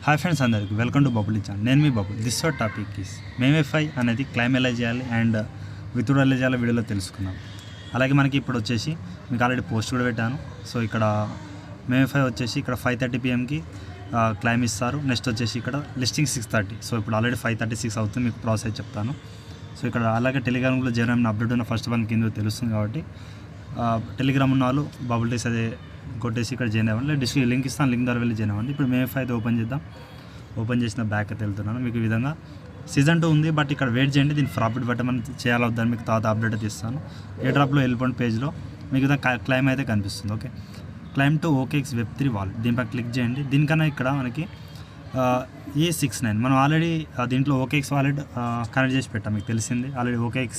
Hi friends, అందరికీ welcome to Bubble channel. నేను మీ Bubble. This hour topic is మేమేఫై అనేది క్లైమ్ ఎలా చేయాలి అండ్ విత్డ్రా ఎలా చేయాలో వీడియోలో తెలుసుకున్నాం. అలాగే మనకి ఇప్పుడు వచ్చేసి మీకు ఆల్రెడీ పోస్ట్ కూడా పెట్టాను. సో ఇక్కడ మేమేఫై వచ్చేసి ఇక్కడ 5:30 PMకి క్లైమ్ ఇస్తారు. నెక్స్ట్ వచ్చేసి ఇక్కడ లిస్టింగ్ 6:30. సో ఇప్పుడు ఆల్రెడీ 5:36 అవుతుంది. మీకు ప్రాసెస్ చెప్తాను. సో ఇక్కడ అలాగే టెలిగ్రామ్లో జనం అప్డేట్ ఉన్న ఫస్ట్ వన్ కింద తెలుస్తుంది కాబట్టి టెలిగ్రామ్ ఉన్న వాళ్ళు బబుల్ డేస్ అదే కొట్టేసి ఇక్కడ జాయిన్ అవ్వండి. లేదా లింక్ ఇస్తాను, లింక్ ద్వారా వెళ్ళి జాయిన్ అవ్వండి. ఇప్పుడు మేమేఫై అయితే ఓపెన్ చేద్దాం. ఓపెన్ చేసిన బ్యాక్ అయితే వెళ్తున్నాను. మీకు ఈ విధంగా సీజన్ 2 ఉంది, బట్ ఇక్కడ వెయిట్ చేయండి. దీన్ని ప్రాఫిట్ పెట్టమని చేయాలి వద్దని మీకు తర్వాత అప్డేట్ అయితే ఇస్తాను. ఏ డ్రాప్లో వెళ్ళిపోయిన పేజ్లో మీకు క్లైమ్ అయితే కనిపిస్తుంది. Okay, claim to OKX Web3 wallet దీనిపై క్లిక్ చేయండి. దీనికన్నా ఇక్కడ మనకి A69 మనం ఆల్రెడీ దీంట్లో OKX వాలెట్ కనెక్ట్ చేసి పెట్టాం, మీకు తెలిసింది ఆల్రెడీ. OKX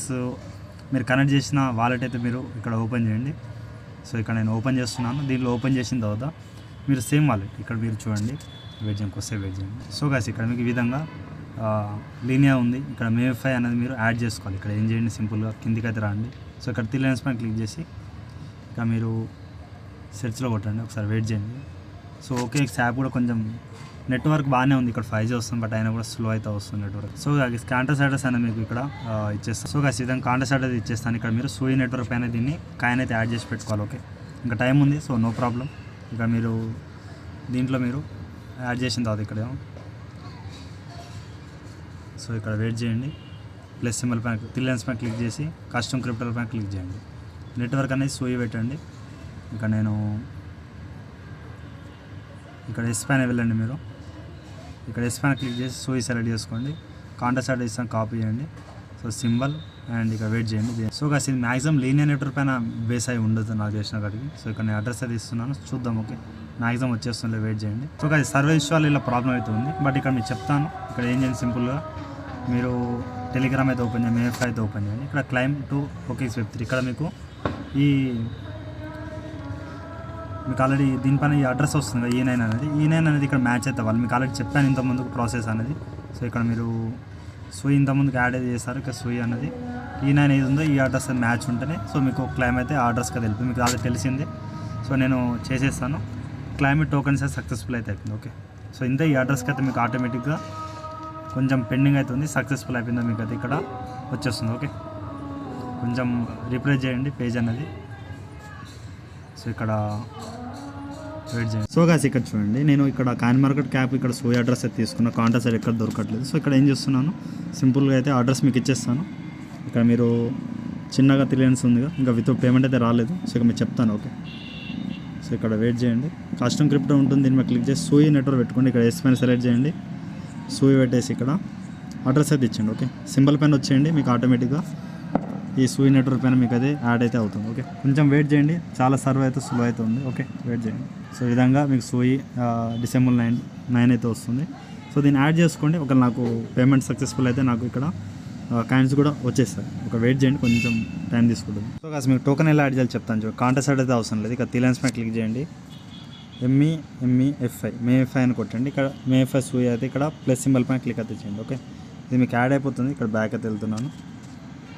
మీరు కనెక్ట్ చేసిన వాలెట్ అయితే మీరు ఇక్కడ ఓపెన్ చేయండి. సో ఇక్కడ నేను ఓపెన్ చేస్తున్నాను. దీంట్లో ఓపెన్ చేసిన తర్వాత మీరు సేమ్ వాలెట్ ఇక్కడ మీరు చూడండి, వెయిట్ చేయండి, కొద్దిసేపు వెయిట్ చేయండి. సో గాయ్స్ ఇక్కడ మీకు ఈ విధంగా లీనియా ఉంది. ఇక్కడ మేమేఫై అనేది మీరు యాడ్ చేసుకోవాలి. ఇక్కడ ఏం చేయండి, సింపుల్గా కిందికి అయితే రండి. సో ఇక్కడ 3 లైన్స్ పైన క్లిక్ చేసి ఇక మీరు సెర్చ్లో కొట్టండి. ఒకసారి వెయిట్ చేయండి. సో OKX యాప్ కూడా కొంచెం నెట్వర్క్ బాగానే ఉంది. ఇక్కడ 5G వస్తుంది, బట్ అయినా కూడా స్లో అయితే వస్తుంది నెట్వర్క్. సో కాంటాక్ట్ అడ్రస్ అనేది మీకు ఇక్కడ ఇచ్చేస్తాను. సో గాయ్స్ విధంగా కాంటాక్ట్ అడ్రస్ ఇచ్చేస్తాను. ఇక్కడ మీరు సూయి నెట్వర్క్ పైన దీన్ని కాయిన్ అయితే యాడ్ చేసి పెట్టుకోవాలి. ఓకే, ఇంకా టైం ఉంది, సో నో ప్రాబ్లం. ఇక మీరు దీంట్లో మీరు యాడ్ చేసిన తర్వాత ఇక్కడ సో ఇక్కడ వెయిట్ చేయండి. ప్లస్ సింబల్ పైన 3 లైన్స్ పైన క్లిక్ చేసి కస్టమ్ క్రిప్టో పైన క్లిక్ చేయండి. నెట్వర్క్ అనేది సూయి పెట్టండి. ఇక నేను ఇక్కడ ఎస్ పైన వెళ్ళండి. మీరు ఇక్కడ ఎస్ పైన క్లిక్ చేసి సూయి సెలెక్ట్ చేసుకోండి. కాంటాక్ట్ అడ్రస్ ఇస్తాను, కాపీ చేయండి. సో సింబల్ అండ్ ఇక్కడ వెయిట్ చేయండి. సో గాయ్స్ ఇది మ్యాక్సిమం లీనియర్ నెట్వర్క్ పైన బేస్ అయి ఉండదు నాకు చేసిన కాడికి. సో ఇక్కడ నేను అడ్రస్ అయితే ఇస్తున్నాను, చూద్దాం. ఓకే, మ్యాక్సిమం వచ్చేస్తుండే, వెయిట్ చేయండి. సో గాయ్స్ సర్వీస్ వల్ల ఇలా ప్రాబ్లం అవుతుంది, బట్ ఇక్కడ మీకు చెప్తాను. ఇక్కడ ఏం చేయండి, సింపుల్గా మీరు టెలిగ్రామ్ అయితే ఓపెన్ చేయండి, మేమేఫై అయితే ఓపెన్ చేయండి. ఇక్కడ క్లైమ్ టు OKX Web3 ఇక్కడ మీకు మీకు ఆల్రెడీ దీనిపైన ఈ అడ్రస్ వస్తుంది కదా, E9 అనేది. E9 అనేది ఇక్కడ మ్యాచ్ అయితే వాళ్ళు మీకు ఆల్రెడీ చెప్పాను ఇంతకుముందుకు ప్రాసెస్ అనేది. సో ఇక్కడ మీరు సూయి ఇంతకుముందుకు యాడ్ అయితే చేస్తారు. ఇక్కడ సూయి అనేది E9 ఏది ఉందో ఈ అడ్రస్ అది మ్యాచ్ ఉంటేనే సో మీకు క్లైమ్ అయితే ఆ అడ్రస్కి వెళ్ళిపోయి మీకు ఆల్రెడీ తెలిసిందే. సో నేను చేసేస్తాను. క్లైమేట్ టోకెన్స్ అయితే సక్సెస్ఫుల్ అయితే అయిపోయింది. ఓకే, సో ఇంత ఈ అడ్రస్కి అయితే మీకు ఆటోమేటిక్గా కొంచెం పెండింగ్ అవుతుంది. సక్సెస్ఫుల్ అయిపోయిందో మీకు అయితే ఇక్కడ వచ్చేస్తుంది. ఓకే, కొంచెం రిప్లేస్ చేయండి పేజ్ అనేది. సో ఇక్కడ వెయిట్ చేయండి. సో గాయ్స్ ఇక్కడ చూడండి, నేను ఇక్కడ కాయిన్ మార్కెట్ క్యాప్ ఇక్కడ సూయి అడ్రస్ అయితే తీసుకున్న, కాంటాక్ట్ సైడ్ ఎక్కడ దొరకట్లేదు. సో ఇక్కడ ఏం చేస్తున్నాను, సింపుల్గా అయితే అడ్రస్ మీకు ఇచ్చేస్తాను. ఇక్కడ మీరు చిన్నగా 3 లైన్స్ ఉందిగా, ఇంకా వితౌట్ పేమెంట్ అయితే రాలేదు. సో ఇక్కడ మీకు చెప్తాను. ఓకే, సో ఇక్కడ వెయిట్ చేయండి. కస్టమ్ క్రిప్టో ఉంటుంది, దీని మీద క్లిక్ చేసి సూయి నెట్వర్క్ పెట్టుకోండి. ఇక్కడ ఎస్ పైన సెలెక్ట్ చేయండి, సూయి పెట్టేసి ఇక్కడ అడ్రస్ అయితే ఇచ్చండి. ఓకే, సింబల్ పైన వచ్చేయండి, మీకు ఆటోమేటిక్గా ఈ సూయి నెట్వర్క్ పైన మీకు అది యాడ్ అయితే అవుతుంది. ఓకే, కొంచెం వెయిట్ చేయండి, చాలా సర్వ్ అయితే స్లో అయితే ఉంది. ఓకే, వెయిట్ చేయండి. సో ఈ విధంగా మీకు సూయి December 9 అయితే వస్తుంది. సో దీన్ని యాడ్ చేసుకోండి. ఒక నాకు పేమెంట్ సక్సెస్ఫుల్ అయితే నాకు ఇక్కడ కాయిన్స్ కూడా వచ్చేస్తాయి. ఒక వెయిట్ చేయండి, కొంచెం టైం తీసుకుంటుంది. సో కాస్త మీకు టోకెన్ ఎలా యాడ్ చేయాలి చెప్తాను. చూడండి, కాంటాక్ట్ అయితే అవసరం లేదు. ఇక 3 లైన్స్ పైన క్లిక్ చేయండి. MEFI మేమేఫై అని కొట్టండి. ఇక్కడ మేమేఫై సూయి అయితే ఇక్కడ ప్లస్ సింబల్ పైన క్లిక్ అయితే చేయండి. ఓకే, ఇది మీకు యాడ్ అయిపోతుంది. ఇక్కడ బ్యాక్ అయితే వెళ్తున్నాను.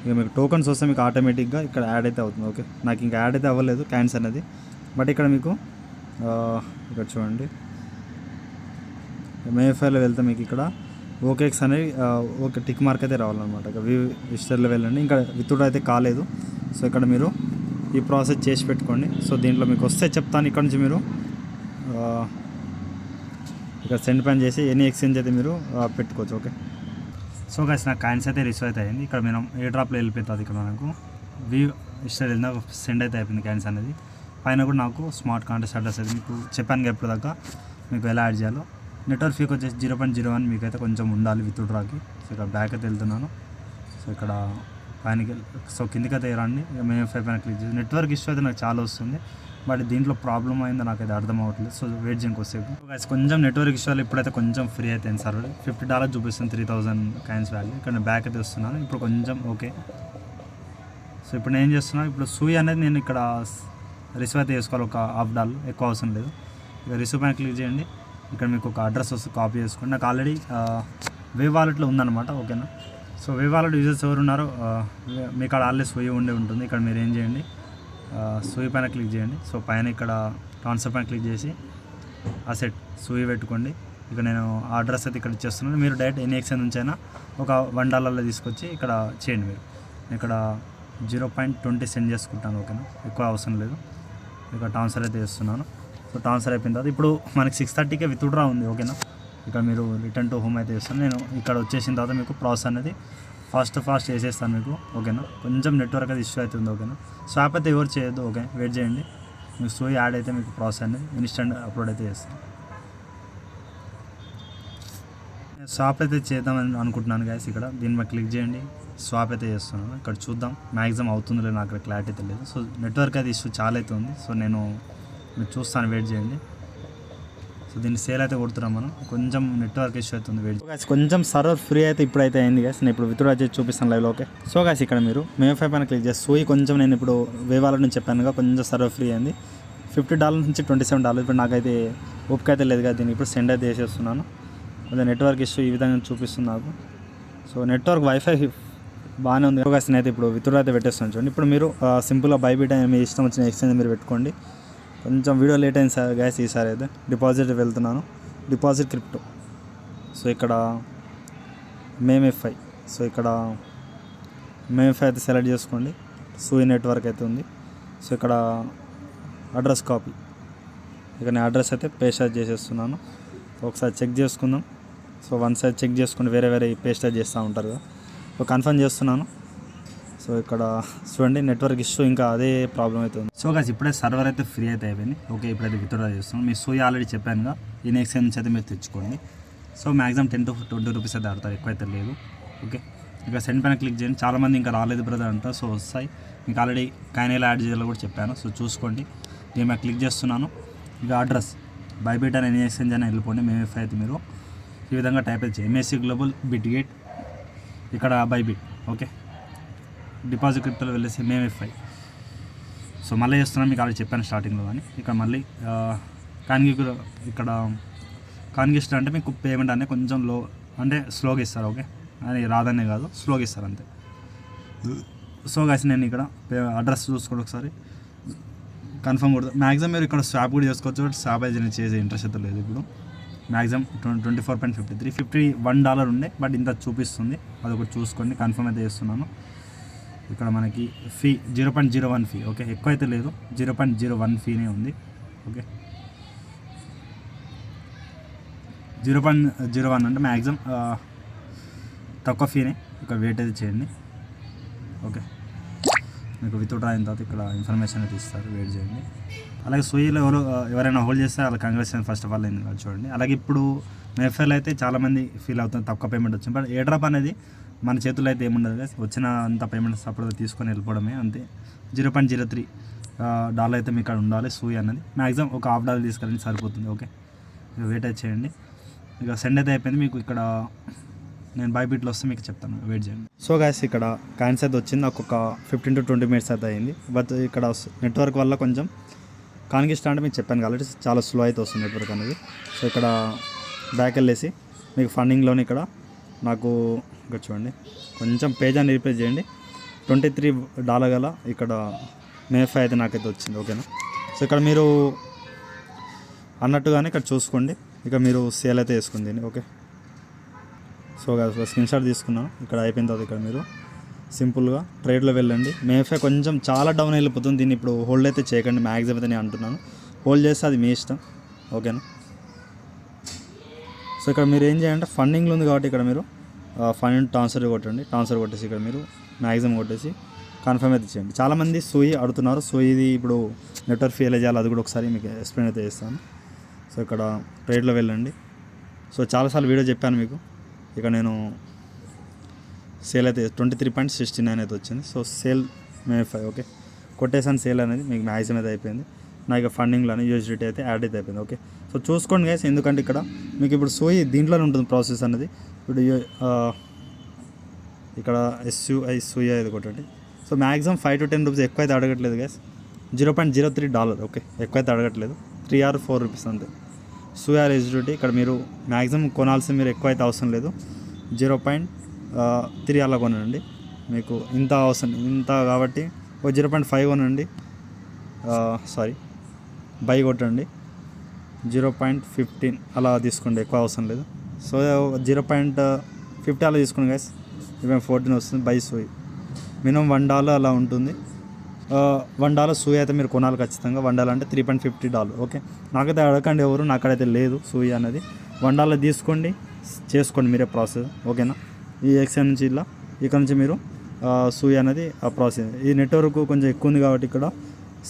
ఇక మీకు టోకన్స్ వస్తే మీకు ఆటోమేటిక్గా ఇక్కడ యాడ్ అయితే అవుతుంది. ఓకే, నాకు ఇంకా యాడ్ అయితే అవ్వలేదు కాయిన్స్ అనేది, బట్ ఇక్కడ మీకు ఇక్కడ చూడండి మేమేఫైలో వెళ్తే మీకు ఇక్కడ OKX అనేది ఒక టిక్ మార్క్ అయితే రావాలన్నమాట. ఇక వ్యూ హిస్టరీలో వెళ్ళండి. ఇంకా విత్డ్రా అయితే కాలేదు. సో ఇక్కడ మీరు ఈ ప్రాసెస్ చేసి పెట్టుకోండి. సో దీంట్లో మీకు వస్తే చెప్తాను. ఇక్కడ నుంచి మీరు ఇక్కడ సెండ్ పైన చేసి ఎనీ ఎక్స్చేంజ్ అయితే మీరు పెట్టుకోవచ్చు. ఓకే, సో గాయ్స్ నాకు కాయిన్స్ అయితే రిసీవ్ అయితే అయింది. ఇక్కడ మనం ఏ డ్రాప్లో వెళ్ళిపోతుంది. ఇక్కడ మనకు వ్యూ హిస్టరీ వెళ్ళిన సెండ్ అయితే అయిపోయింది కాయిన్స్ అనేది. పైన కూడా నాకు స్మార్ట్ కాంటాక్ట్ అడ్రస్ అయితే మీకు చెప్పాను ఎప్పుడు దాకా మీకు ఎలా యాడ్ చేయాలో. నెట్వర్క్ ఫీకి వచ్చేసి 0.01 మీకు అయితే కొంచెం ఉండాలి విత్డ్రాకి. సో ఇక్కడ బ్యాక్ అయితే వెళ్తున్నాను. సో ఇక్కడ పైనకి సో కిందికి అయితే రండి. ఇక మేమేఫై పైన క్లిక్ చేసి నెట్వర్క్ ఇష్యూ అయితే నాకు చాలా వస్తుంది, బట్ దీంట్లో ప్రాబ్లం అయిందో నాకైతే అర్థం అవ్వట్లేదు. సో వెయిట్ చేయండి కొద్దిసేపు. కొంచెం నెట్వర్క్ ఇష్యూ ఇప్పుడైతే కొంచెం ఫ్రీ అయితే అయింది. సర్వర్ $50 చూపిస్తుంది, 3000 కాయిన్స్ వాల్యూ. ఇక్కడ నేను బ్యాక్ అయితే వస్తున్నాను. ఇప్పుడు కొంచెం ఓకే. సో ఇప్పుడు నేను ఏం చేస్తున్నాను, ఇప్పుడు సూయి అనేది నేను ఇక్కడ రిసీవ్ అయితే చేసుకోవాలి. ఒక $50 ఎక్కువ అవసరం లేదు. ఇక రిసీవ్ పైన క్లిక్ చేయండి. ఇక్కడ మీకు ఒక అడ్రస్ వస్తే కాపీ చేసుకోండి. నాకు ఆల్రెడీ వేవ్ వాలెట్లో ఉందన్నమాట. ఓకేనా, సో వేవ్ వాలెట్ యూజర్స్ ఎవరు ఉన్నారో మీకు ఆల్రెడీ సూయి ఉంటుంది. ఇక్కడ మీరు ఏం చేయండి, సూయి పైన క్లిక్ చేయండి. సో పైన ఇక్కడ ట్రాన్స్ఫర్ పైన క్లిక్ చేసి అసెట్ సూయి పెట్టుకోండి. ఇక నేను ఆ అడ్రస్ అయితే ఇక్కడ ఇచ్చేస్తున్నాను. మీరు డైరెక్ట్ ఎనీ ఎక్స్చేంజ్ నుంచి అయినా ఒక $1 తీసుకొచ్చి ఇక్కడ చేయండి. మీరు ఇక్కడ 0.20 సెండ్ చేసుకుంటాను. ఓకేనా, ఎక్కువ అవసరం లేదు. ఇక ట్రాన్స్ఫర్ అయితే చేస్తున్నాను. సో ట్రాన్స్ఫర్ అయిపోయిన తర్వాత ఇప్పుడు మనకి 6:30కే విత్డ్రా ఉంది. ఓకేనా, ఇక మీరు రిటర్న్ టు హోమ్ అయితే చేస్తాను. నేను ఇక్కడ వచ్చేసిన తర్వాత మీకు ప్రాసెస్ అనేది ఫాస్ట్ చేసేస్తాను మీకు. ఓకేనా, కొంచెం నెట్వర్క్ అది ఇష్యూ అవుతుంది. ఓకేనా, స్వాప్ అయితే ఎవరు చేయొద్దు. ఓకే, వెయిట్ చేయండి. మీకు సోయి యాడ్ అయితే మీకు ప్రాసెస్ అనేది ఇన్స్టెంట్ అప్లోడ్ అయితే చేస్తాను. స్వాప్ అయితే చేద్దామని అనుకుంటున్నాను గైస్. ఇక్కడ దీని మీద క్లిక్ చేయండి, స్వాప్ అయితే చేస్తున్నాను. ఇక్కడ చూద్దాం మ్యాక్సిమం అవుతుందో లేదు, నాకు అక్కడ క్లారిటీ తెలియదు. సో నెట్వర్క్ అది ఇష్యూ చాలా అయితే ఉంది. సో నేను మీరు చూస్తాను, వెయిట్ చేయండి. సో దీన్ని సేల్ అయితే కొడుతున్నాం మనం. కొంచెం నెట్వర్క్ ఇష్యూ అవుతుంది, వెయిట్ చేయండి. కొంచెం సర్వర్ ఫ్రీ అయితే ఇప్పుడైతే అయింది గైస్. నేను ఇప్పుడు విత్డ్రా చేసి చూపిస్తాను లైవ్లో. ఓకే, సో గైస్ ఇక్కడ మీరు మేమే పైన క్లిక్ చేసి సోయి కొంచెం నేను ఇప్పుడు వేవాల నుంచి చెప్పానుగా, కొంచెం సర్వర్ ఫ్రీ అయింది. $50 నుంచి $27. ఇప్పుడు నాకైతే ఓపిక అయితే లేదు కదా, దీన్ని ఇప్పుడు సెండ్ అయితే చేసేస్తున్నాను. కొంచెం నెట్వర్క్ ఇష్యూ ఈ విధంగా చూపిస్తుంది నాకు. సో నెట్వర్క్ వైఫై బాగానే ఉంది. అవకాశం అయితే ఇప్పుడు విత్డ్రా అయితే పెట్టేస్తాను చూడండి. ఇప్పుడు మీరు సింపుల్గా బైబిట్ మీ ఇష్టం వచ్చిన ఎక్స్చేంజ్ మీరు పెట్టుకోండి. కొంచెం వీడియో లేట్ అయింది సార్ గ్యాస్. ఈసారి అయితే డిపాజిట్ వెళ్తున్నాను, డిపాజిట్ క్రిప్టో. సో ఇక్కడ మేమేఫై. సో ఇక్కడ మేమేఫై అయితే సెలెక్ట్ చేసుకోండి. సోయి నెట్వర్క్ అయితే ఉంది. సో ఇక్కడ అడ్రస్ కాపీ, ఇక నేను అడ్రస్ అయితే పేస్ట్ చేసేస్తున్నాను. ఒకసారి చెక్ చేసుకుందాం. సో వన్ సైడ్ చెక్ చేసుకుని వేరే పేస్ట్ చేస్తూ ఉంటారు కదా. సో కన్ఫర్మ్ చేస్తున్నాను. సో ఇక్కడ చూడండి నెట్వర్క్ ఇష్యూ ఇంకా అదే ప్రాబ్లం అవుతుంది. సో గాయ్స్ ఇప్పుడే సర్వర్ అయితే ఫ్రీ అయితే అయిపోయింది. ఓకే, ఇప్పుడైతే విత్డ్రా చేస్తున్నాం. మీ సోయి ఆల్రెడీ చెప్పానుగా, ఈ నెక్స్ట్ నుంచి అయితే మీరు తెచ్చుకోండి. సో మ్యాక్సిమం 10 to 20 రూపీస్ అయితే ఆడతారు, ఎక్కువైతే లేదు. ఓకే, ఇక సెండ్ పైన క్లిక్ చేయండి. చాలామంది ఇంకా రాలేదు బ్రదర్ అంటారు. సో వస్తాయి, మీకు ఆల్రెడీ కాయిన్ యాడ్ చేయాలో కూడా చెప్పాను. సో చూసుకోండి. నేను మీద క్లిక్ చేస్తున్నాను. ఇక అడ్రస్ బైబిట్ అని ఎనీ ఎక్స్చేంజ్ అని వెళ్ళిపోండి. మేమేఫై అయితే మీరు ఈ విధంగా టైప్ అయితే చేయండి. MSC గ్లోబల్ బిట్గేట్, ఇక్కడ బైబిట్. ఓకే, డిపాజిట్ క్రిప్టోలో వెళ్ళేసి మేమేఫై. సో మళ్ళీ చేస్తున్నాను, మీకు ఆల్రెడీ చెప్పాను స్టార్టింగ్లో. కానీ ఇక్కడ మళ్ళీ ఇక్కడ కాన్గిస్ట్ అంటే మీకు పేమెంట్ అనేది కొంచెం లో అంటే స్లోగా ఇస్తారు. ఓకే, అని రాదనే కాదు, స్లోగా ఇస్తారు అంతే. సో గైస్ నేను ఇక్కడ అడ్రస్ చూసుకోండి ఒకసారి, కన్ఫర్మ్ కూడా. మ్యాక్సిమం మీరు ఇక్కడ స్వాప్ కూడా చేసుకోవచ్చు. స్వాప్ అయితే చేసే ఇంట్రెస్ట్ అయితే లేదు ఇప్పుడు. మ్యాక్సిమం 24.53 $51 ఉండే, బట్ ఇంత చూపిస్తుంది. అదొకటి చూసుకోండి. కన్ఫర్మ్ అయితే చేస్తున్నాను. ఇక్కడ మనకి ఫీ 0.01 ఫీ. ఓకే, ఎక్కువ అయితే లేదు, 0.01 ఫీనే ఉంది. ఓకే, 0.01 అంటే మ్యాక్సిమం తక్కువ ఫీనే. ఇక్కడ వెయిట్ అయితే చేయండి. ఓకే, మీకు విత్డ్రా అయిన తర్వాత ఇక్కడ ఇన్ఫర్మేషన్ అయితే ఇస్తారు, వెయిట్ చేయండి. అలాగే సోయిలో ఎవరైనా హోల్డ్ చేస్తే వాళ్ళ కంగ్రాచులేషన్ ఫస్ట్ ఆఫ్ ఆల్ అయింది కదా చూడండి. అలాగే ఇప్పుడు మేఫైల్ అయితే చాలామంది ఫీల్ అవుతుంది, తక్కువ పేమెంట్ వచ్చింది. బట్ ఎయిర్ డ్రాప్ అనేది మన చేతుల్లో అయితే ఏముండదు కదా, వచ్చిన అంత పేమెంట్స్ అప్పుడు తీసుకొని వెళ్ళిపోవడమే అంతే. $0.03 అయితే మీకు అక్కడ ఉండాలి సోయి అన్నది. మ్యాక్సిమం ఒక $1/2 తీసుకెళ్ళండి సరిపోతుంది. ఓకే, వెయిట్ అయితే చేయండి. ఇక సెండ్ అయితే అయిపోయింది. మీకు ఇక్కడ నేను బైబిట్లో వస్తే మీకు చెప్తాను, వెయిట్ చేయండి. సో గైస్ ఇక్కడ కాయిన్స్ అయితే వచ్చింది, నాకు ఒక 15 to 20 minutes అయితే అయింది. బట్ ఇక్కడ నెట్వర్క్ వల్ల కొంచెం కాన్గిస్ట్ అంటే మీకు చెప్పాను కాబట్టి చాలా స్లో అయితే వస్తుంది నెట్వర్క్ అనేది. సో ఇక్కడ బ్యాక్ వెళ్ళేసి మీకు ఫండింగ్లోని ఇక్కడ నాకు ఇక్కడ చూడండి కొంచెం పేజ్ అని రీప్లేస్ చేయండి. $23 గల ఇక్కడ మేఫై అయితే నాకైతే వచ్చింది. ఓకేనా, సో ఇక్కడ మీరు అన్నట్టుగానే ఇక్కడ చూసుకోండి. ఇక మీరు సేల్ అయితే వేసుకుంది దీన్ని. ఓకే, సో స్క్రీన్ షాట్ తీసుకున్నాను. ఇక్కడ అయిపోయిన తర్వాత ఇక్కడ మీరు సింపుల్గా ట్రేడ్లో వెళ్ళండి. మేఫై కొంచెం చాలా డౌన్ వెళ్ళిపోతుంది, దీన్ని ఇప్పుడు హోల్డ్ అయితే చేయకండి. మ్యాక్సిమం అయితే నేను అంటున్నాను, హోల్డ్ చేస్తే అది మీ ఇష్టం. ఓకేనా, సో ఇక్కడ మీరు ఏం చేయాలంటే ఫండింగ్లో ఉంది కాబట్టి ఇక్కడ మీరు ఫండ్ ట్రాన్స్ఫర్ కొట్టండి. ట్రాన్స్ఫర్ కొట్టేసి ఇక్కడ మీరు మ్యాక్సిమం కొట్టేసి కన్ఫర్మ్ అయితే చేయండి. చాలామంది సోయి అడుగుతున్నారు, సోయిది ఇప్పుడు నెట్వర్క్ ఫెయిల్ చేయాలి, అది కూడా ఒకసారి మీకు ఎక్స్ప్లెయిన్ అయితే చేస్తాను. సో ఇక్కడ ట్రేడ్లో వెళ్ళండి. సో చాలాసార్లు వీడియో చెప్పాను మీకు. ఇక నేను సేల్ అయితే 23.69 అయితే వచ్చింది. సో సేల్ మేఫై. ఓకే, కొట్టేసాను సేల్ అనేది, మీకు మ్యాక్సిమం అయితే అయిపోయింది. నా ఇక ఫండింగ్లోనే యూఎస్డిటీ అయితే యాడ్ అయితే అయిపోయింది. ఓకే, సో చూసుకోండి గైస్, ఎందుకంటే ఇక్కడ మీకు ఇప్పుడు సోయి దీంట్లోనే ఉంటుంది ప్రాసెస్ అనేది. ఇప్పుడు ఇక్కడ SUI సోయి అయితే కొట్టండి. సో మ్యాక్సిమం 5 to 10 రూపీస్ ఎక్కువ అయితే అడగట్లేదు గైస్, $0.03. ఓకే, ఎక్కువ అయితే అడగట్లేదు, 3 or 4 రూపీస్ అంతే. సోయి యూఎస్డిటీ ఇక్కడ మీరు మ్యాక్సిమం కొనాల్సి మీరు ఎక్కువ అయితే అవసరం లేదు, 0.3 అలా కొనండి. మీకు ఇంత అవసరం ఇంత కాబట్టి ఒక 0.5 కొనండి. సారీ, బై కొట్టండి. 0.15 అలా తీసుకోండి, ఎక్కువ అవసరం లేదు. సో 0.50 అలా తీసుకోండి గైస్. ఇవే 14 వస్తుంది బై సూయి. మినిమం $1 అలా ఉంటుంది. $1 సూయి అయితే మీరు కొనాలి ఖచ్చితంగా. $1 అంటే $3.50. ఓకే, నాకైతే అడగండి ఎవరు, నాకైతే లేదు సూయి అనేది. $1 తీసుకోండి, చేసుకోండి మీరే ప్రాసెస్. ఓకేనా, ఈ ఎక్స్చేంజ్ నుంచి ఇక్కడ నుంచి మీరు సూయి అనేది ఆ ప్రాసెస్. ఈ నెట్వర్క్ కొంచెం ఎక్కువ ఉంది కాబట్టి ఇక్కడ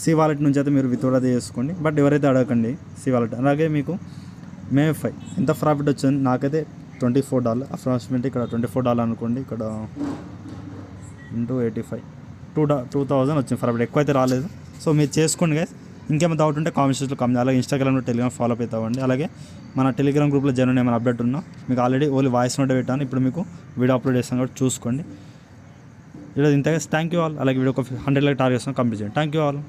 సి వాలెట్ నుంచి అయితే మీరు విత్డ్రా చేసుకోండి. బట్ ఎవరైతే అడగకండి సి వాలెట్. అలాగే మీకు MFI ఎంత ప్రాఫిట్ వచ్చింది, నాకైతే $24 అప్రాక్సిమేట్. ఇక్కడ $24 అనుకోండి, ఇక్కడ ఇంటూ 85 2000 వచ్చింది ప్రాఫిట్. ఎక్కువ అయితే రాలేదు. సో మీరు చేసుకోండి గైస్. ఇంకేమైనా డౌట్ ఉంటే కామెంట్ సెక్షన్లో కామెంట్. అలాగే ఇన్స్టాగ్రామ్లో టెలిగ్రామ్ ఫాలో అప్ అవుతామండి. అలాగే మన టెలిగ్రామ్ గ్రూప్లో జర్నీ ఏమైనా అప్డేట్ ఉన్నా మీకు ఆల్రెడీ ఓన్లీ వాయిస్ నోట్ పెట్టాను, ఇప్పుడు మీకు వీడియో అప్లోడ్ చేస్తాను కాబట్టి చూసుకోండి. ఈరోజు ఇంత గైస్. Thank you all. అలాగే వీడియో 100 టార్గెట్స్ కంప్లీట్ చేయండి. Thank you all.